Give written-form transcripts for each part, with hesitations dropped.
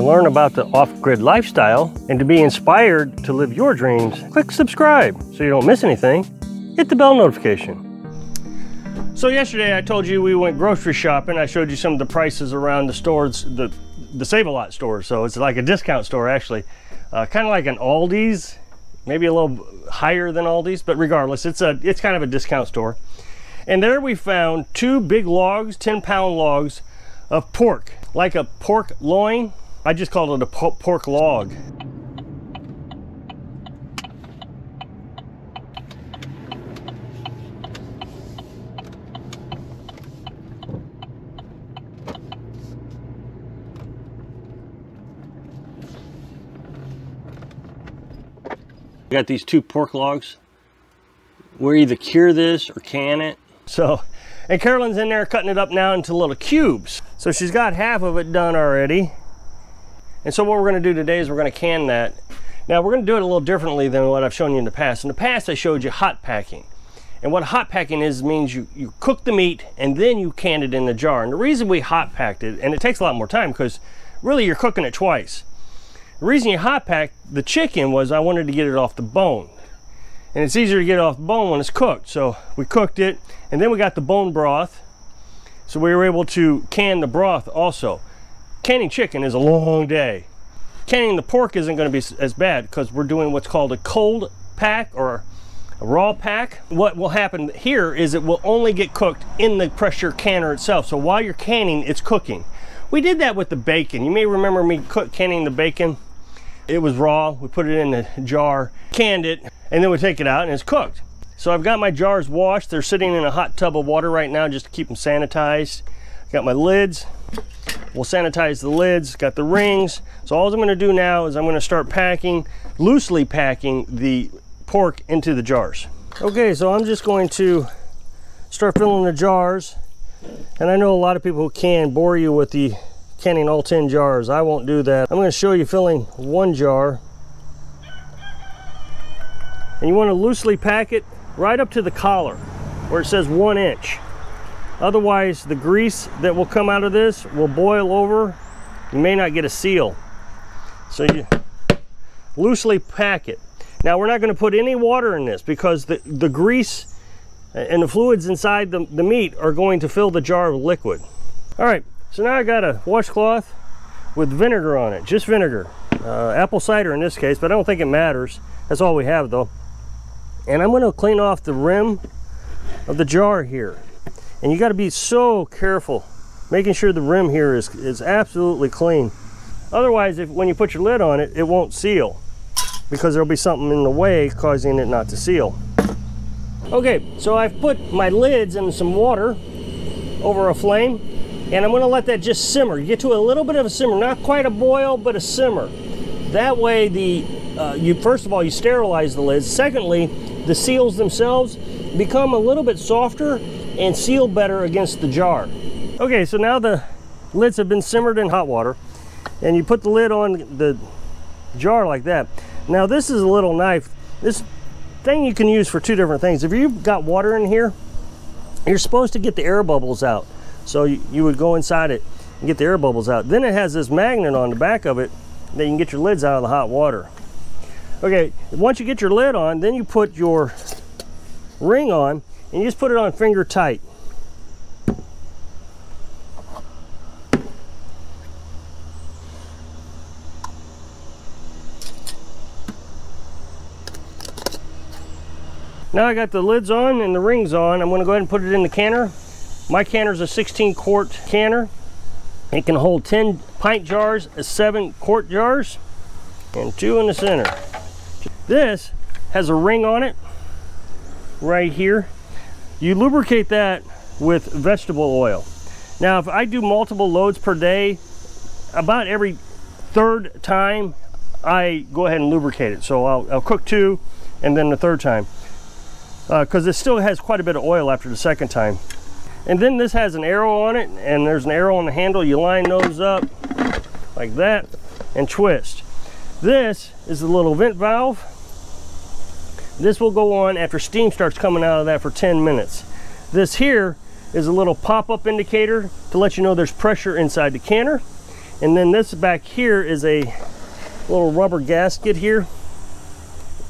learn about the off-grid lifestyle and to be inspired to live your dreams, click subscribe so you don't miss anything. Hit the bell notification. So yesterday I told you we went grocery shopping. I showed you some of the prices around the stores, the Save-A-Lot store. So it's like a discount store actually, kind of like an Aldi's, maybe a little higher than Aldi's, but regardless, it's kind of a discount store. And there we found 2 big logs, 10-pound logs of pork, like a pork loin. I just called it a pork log. We got these 2 pork logs. We'll either cure this or can it. So, and Carolyn's in there cutting it up now into little cubes. So she's got half of it done already. And so what we're gonna do today is we're gonna can that. Now we're gonna do it a little differently than what I've shown you in the past. In the past I showed you hot packing. And what hot packing is means you cook the meat and then you can it in the jar. And the reason we hot packed it, and it takes a lot more time because really you're cooking it twice. The reason you hot packed the chicken was I wanted to get it off the bone. And it's easier to get it off the bone when it's cooked. So we cooked it and then we got the bone broth. So we were able to can the broth also. Canning chicken is a long day. Canning the pork isn't going to be as bad because we're doing what's called a cold pack or a raw pack. What will happen here is it will only get cooked in the pressure canner itself. So while you're canning, it's cooking. We did that with the bacon. You may remember me canning the bacon. It was raw. We put it in the jar, canned it, and then we take it out and it's cooked. So I've got my jars washed. They're sitting in a hot tub of water right now just to keep them sanitized. Got my lids. We'll sanitize the lids. Got the rings. So all I'm going to do now is I'm going to start packing, loosely packing the pork into the jars. Okay, so I'm just going to start filling the jars. And I know a lot of people who can bore you with the canning all 10 jars. I won't do that. I'm going to show you filling 1 jar. And you want to loosely pack it right up to the collar where it says 1 inch. Otherwise the grease that will come out of this will boil over. You may not get a seal. So you loosely pack it. Now we're not going to put any water in this because the grease and the fluids inside the meat are going to fill the jar with liquid. All right, so now I got a washcloth with vinegar on it, just vinegar. Apple cider in this case, but I don't think it matters. That's all we have though. And I'm going to clean off the rim of the jar here. And you got to be so careful making sure the rim here is absolutely clean. Otherwise, when you put your lid on it, it won't seal because there'll be something in the way causing it not to seal. Okay, so I've put my lids in some water over a flame and I'm going to let that just simmer. You get to a little bit of a simmer, not quite a boil, but a simmer. That way first of all, you sterilize the lids. Secondly, the seals themselves become a little bit softer and seal better against the jar. Okay, so now the lids have been simmered in hot water and you put the lid on the jar like that. Now this is a little knife. This thing you can use for 2 different things. If you've got water in here, you're supposed to get the air bubbles out. So you would go inside it and get the air bubbles out. Then it has this magnet on the back of it that you can get your lids out of the hot water. Okay, once you get your lid on, then you put your ring on and you just put it on finger tight. Now I got the lids on and the rings on. I'm going to go ahead and put it in the canner. My canner is a 16-quart canner. It can hold 10 pint jars, 7 quart jars, and 2 in the center. This has a ring on it right here. You lubricate that with vegetable oil. Now if I do multiple loads per day, about every 3rd time I go ahead and lubricate it. So I'll cook 2 and then the 3rd time because it still has quite a bit of oil after the 2nd time. And then this has an arrow on it and there's an arrow on the handle. You line those up like that and twist. This is the little vent valve. This will go on after steam starts coming out of that for 10 minutes. This here is a little pop-up indicator to let you know there's pressure inside the canner. And then this back here is a little rubber gasket here.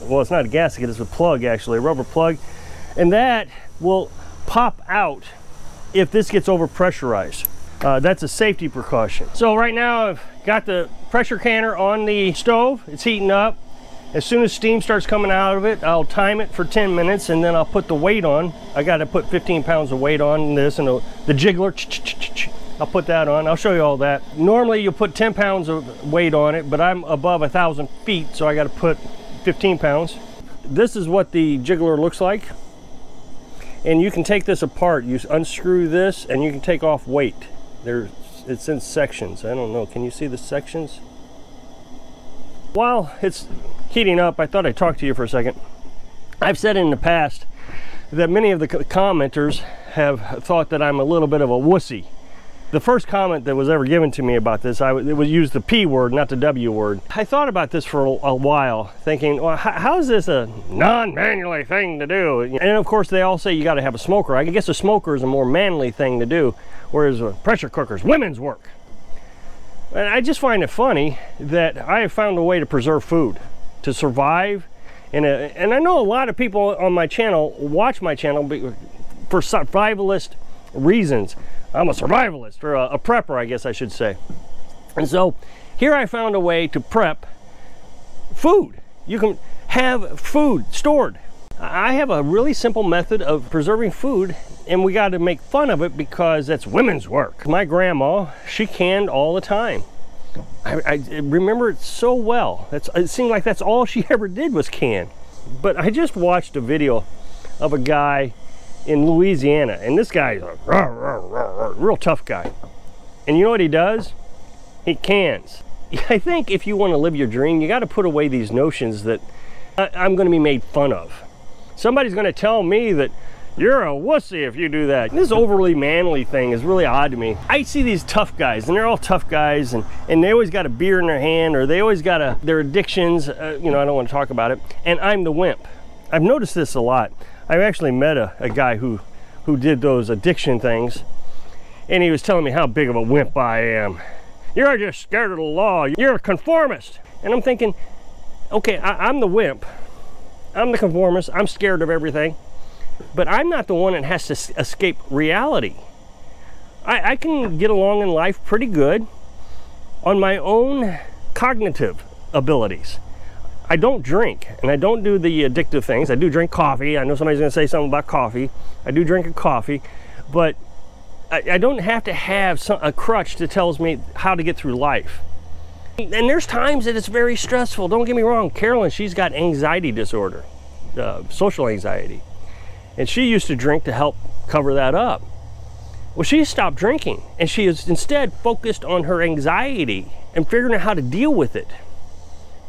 Well, it's not a gasket, it's a plug actually, a rubber plug. And that will pop out if this gets over pressurized. That's a safety precaution. So right now I've got the pressure canner on the stove. It's heating up. As soon as steam starts coming out of it, I'll time it for 10 minutes and then I'll put the weight on. I got to put 15 pounds of weight on this, and the jiggler, I'll put that on. I'll show you all that. Normally you'll put 10 pounds of weight on it, but I'm above 1,000 feet, so I got to put 15 pounds. This is what the jiggler looks like. And you can take this apart. You unscrew this and you can take off weight. It's in sections. I don't know, can you see the sections? While it's heating up, I thought I'd talk to you for a second. I've said in the past that many of the commenters have thought that I'm a little bit of a wussy. The first comment that was ever given to me about this, it would use the P word, not the W word. I thought about this for a while, thinking, well, how is this a non-manly thing to do? And of course, they all say you got to have a smoker. I guess a smoker is a more manly thing to do, whereas a pressure cooker is women's work. And I just find it funny that I have found a way to preserve food, to survive. And I know a lot of people on my channel watch my channel for survivalist reasons. I'm a survivalist, or a prepper, I guess I should say. And so here I found a way to prep food. You can have food stored. I have a really simple method of preserving food, and we got to make fun of it because that's women's work. My grandma, she canned all the time. I remember it so well. It seemed like that's all she ever did was can. But I just watched a video of a guy in Louisiana, and this guy's a real tough guy. And you know what he does? He cans. I think if you want to live your dream, you got to put away these notions that I'm going to be made fun of. Somebody's going to tell me that you're a wussy if you do that. This overly manly thing is really odd to me. I see these tough guys, and they're all tough guys, and they always got a beer in their hand, or they always got their addictions. You know, I don't want to talk about it. And I'm the wimp. I've noticed this a lot. I've actually met a guy who did those addiction things, and he was telling me how big of a wimp I am. You're just scared of the law. You're a conformist. And I'm thinking, okay, I'm the wimp. I'm the conformist. I'm scared of everything. But I'm not the one that has to escape reality. I can get along in life pretty good on my own cognitive abilities. I don't drink, and I don't do the addictive things. I do drink coffee. I know somebody's going to say something about coffee. I do drink a coffee, but I don't have to have a crutch that tells me how to get through life. And there's times that it's very stressful. Don't get me wrong. Carolyn, she's got anxiety disorder, social anxiety. And she used to drink to help cover that up. Well, she stopped drinking, and she is instead focused on her anxiety and figuring out how to deal with it,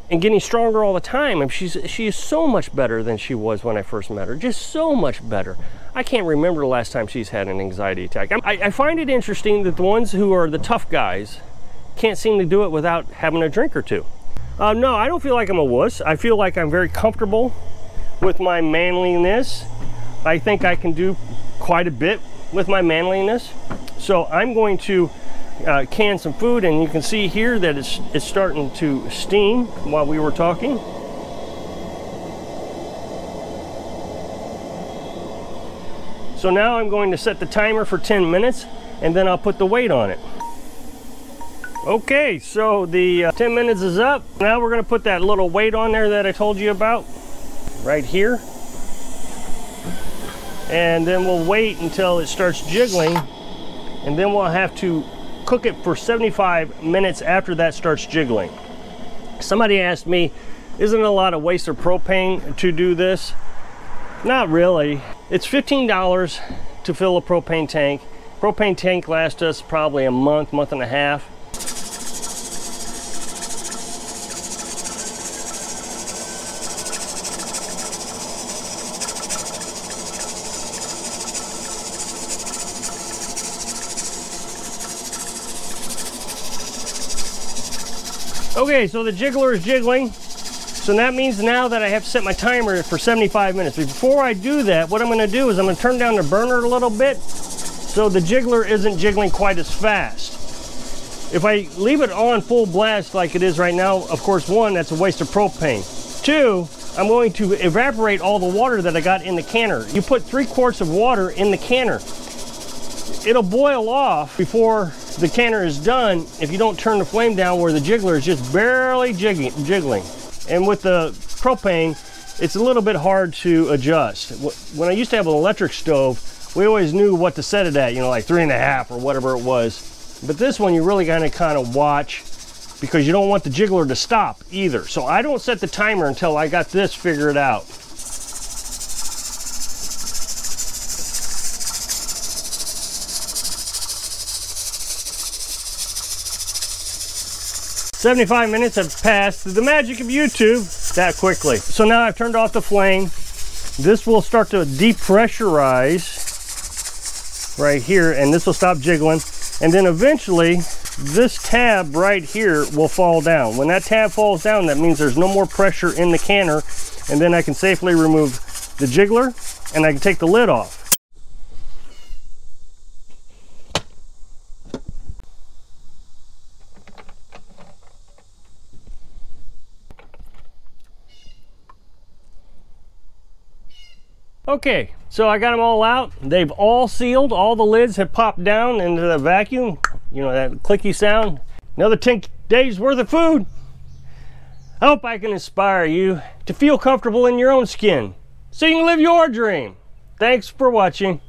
and getting stronger all the time. And she is so much better than she was when I first met her. Just so much better. I can't remember the last time she's had an anxiety attack. I find it interesting that the ones who are the tough guys can't seem to do it without having a drink or two. No, I don't feel like I'm a wuss. I feel like I'm very comfortable with my manliness. I think I can do quite a bit with my manliness. So I'm going to can some food, and you can see here that it's starting to steam while we were talking. So now I'm going to set the timer for 10 minutes, and then I'll put the weight on it. Okay, so the 10 minutes is up. Now we're going to put that little weight on there that I told you about right here. And then we'll wait until it starts jiggling, and then we'll have to cook it for 75 minutes after that starts jiggling. Somebody asked me, isn't it a lot of waste of propane to do this? Not really. It's $15 to fill a propane tank. Propane tank lasts us probably a month and a half. Okay, so the jiggler is jiggling. So that means now that I have to set my timer for 75 minutes. But before I do that, what I'm going to do is I'm going to turn down the burner a little bit so the jiggler isn't jiggling quite as fast. If I leave it on full blast like it is right now, of course, one, that's a waste of propane. Two, I'm going to evaporate all the water that I got in the canner. You put 3 quarts of water in the canner. It'll boil off before the canner is done if you don't turn the flame down where the jiggler is just barely jiggling. And with the propane, it's a little bit hard to adjust. When I used to have an electric stove, we always knew what to set it at, you know, like 3.5 or whatever it was. But this one, you really gotta kind of watch because you don't want the jiggler to stop either. So I don't set the timer until I got this figured out. 75 minutes have passed. The magic of YouTube that quickly. So now I've turned off the flame. This will start to depressurize right here, and this will stop jiggling. And then eventually this tab right here will fall down. When that tab falls down, that means there's no more pressure in the canner, and then I can safely remove the jiggler and I can take the lid off. Okay, so I got them all out. They've all sealed. All the lids have popped down into the vacuum. You know, that clicky sound. Another 10 days worth of food. I hope I can inspire you to feel comfortable in your own skin so you can live your dream. Thanks for watching.